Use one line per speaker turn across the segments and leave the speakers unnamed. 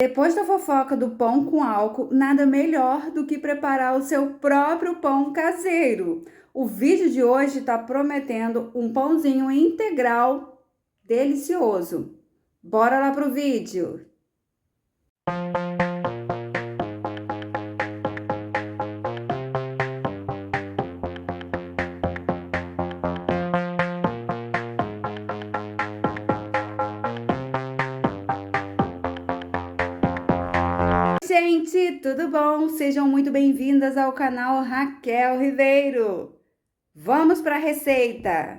Depois da fofoca do pão com álcool, nada melhor do que preparar o seu próprio pão caseiro. O vídeo de hoje está prometendo um pãozinho integral delicioso. Bora lá pro vídeo! Gente, tudo bom? Sejam muito bem-vindas ao canal Raquel Ribeiro. Vamos para a receita.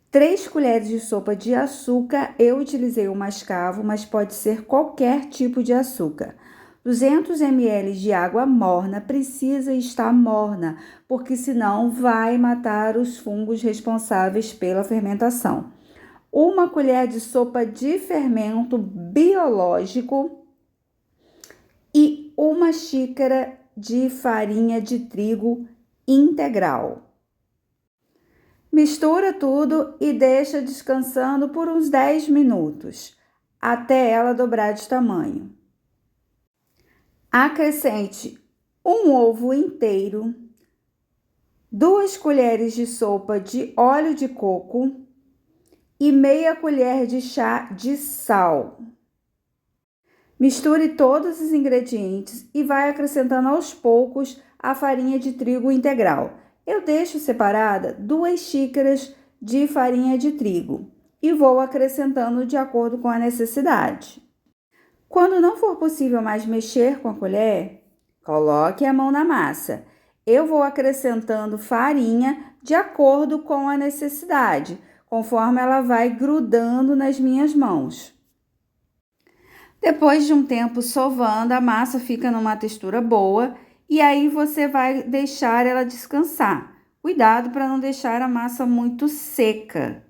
3 colheres de sopa de açúcar, eu utilizei o mascavo, mas pode ser qualquer tipo de açúcar. 200 ml de água morna, precisa estar morna, porque senão vai matar os fungos responsáveis pela fermentação. 1 colher de sopa de fermento biológico e 1 xícara de farinha de trigo integral. Mistura tudo e deixa descansando por uns 10 minutos, até ela dobrar de tamanho. Acrescente 1 ovo inteiro, 2 colheres de sopa de óleo de coco e meia colher de chá de sal. Misture todos os ingredientes e vai acrescentando aos poucos a farinha de trigo integral. Eu deixo separada 2 xícaras de farinha de trigo e vou acrescentando de acordo com a necessidade. Quando não for possível mais mexer com a colher, coloque a mão na massa. Eu vou acrescentando farinha de acordo com a necessidade, conforme ela vai grudando nas minhas mãos. Depois de um tempo sovando, a massa fica numa textura boa e aí você vai deixar ela descansar. Cuidado para não deixar a massa muito seca.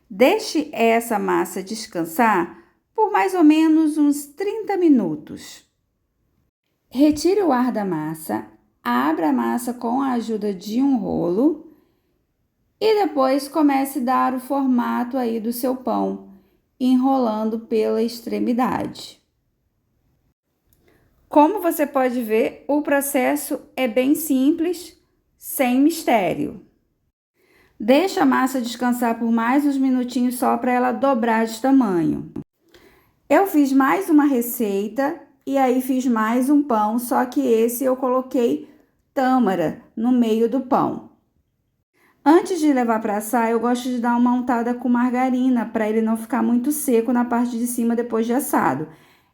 Deixe essa massa descansar por mais ou menos uns 30 minutos. Retire o ar da massa, abra a massa com a ajuda de um rolo e depois comece a dar o formato aí do seu pão, enrolando pela extremidade. Como você pode ver, o processo é bem simples, sem mistério. Deixa a massa descansar por mais uns minutinhos só para ela dobrar de tamanho. Eu fiz mais uma receita e aí fiz mais um pão, só que esse eu coloquei tâmara no meio do pão. Antes de levar para assar, eu gosto de dar uma untada com margarina para ele não ficar muito seco na parte de cima depois de assado.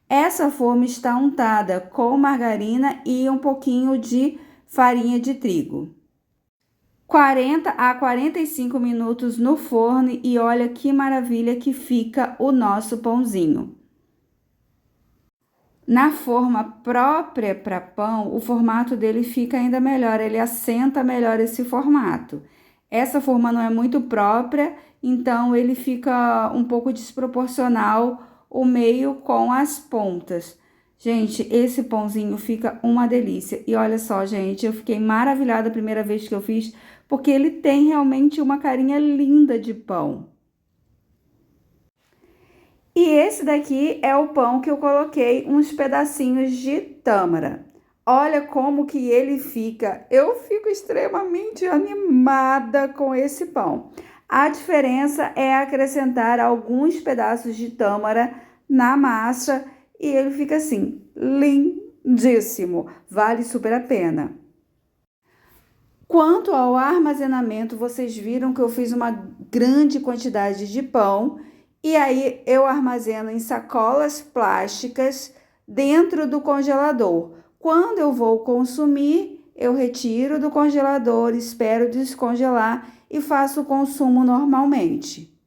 Essa forma está untada com margarina e um pouquinho de farinha de trigo. 40 a 45 minutos no forno e olha que maravilha que fica o nosso pãozinho. Na forma própria para pão, o formato dele fica ainda melhor, ele assenta melhor esse formato. Essa forma não é muito própria, então ele fica um pouco desproporcional o meio com as pontas. Gente, esse pãozinho fica uma delícia. E olha só, gente, eu fiquei maravilhada a primeira vez que eu fiz, porque ele tem realmente uma carinha linda de pão. E esse daqui é o pão que eu coloquei uns pedacinhos de tâmara. Olha como que ele fica. Eu fico extremamente animada com esse pão. A diferença é acrescentar alguns pedaços de tâmara na massa e ele fica assim, lindíssimo. Vale super a pena. Quanto ao armazenamento, vocês viram que eu fiz uma grande quantidade de pão e aí eu armazeno em sacolas plásticas dentro do congelador. Quando eu vou consumir, eu retiro do congelador, espero descongelar e faço o consumo normalmente.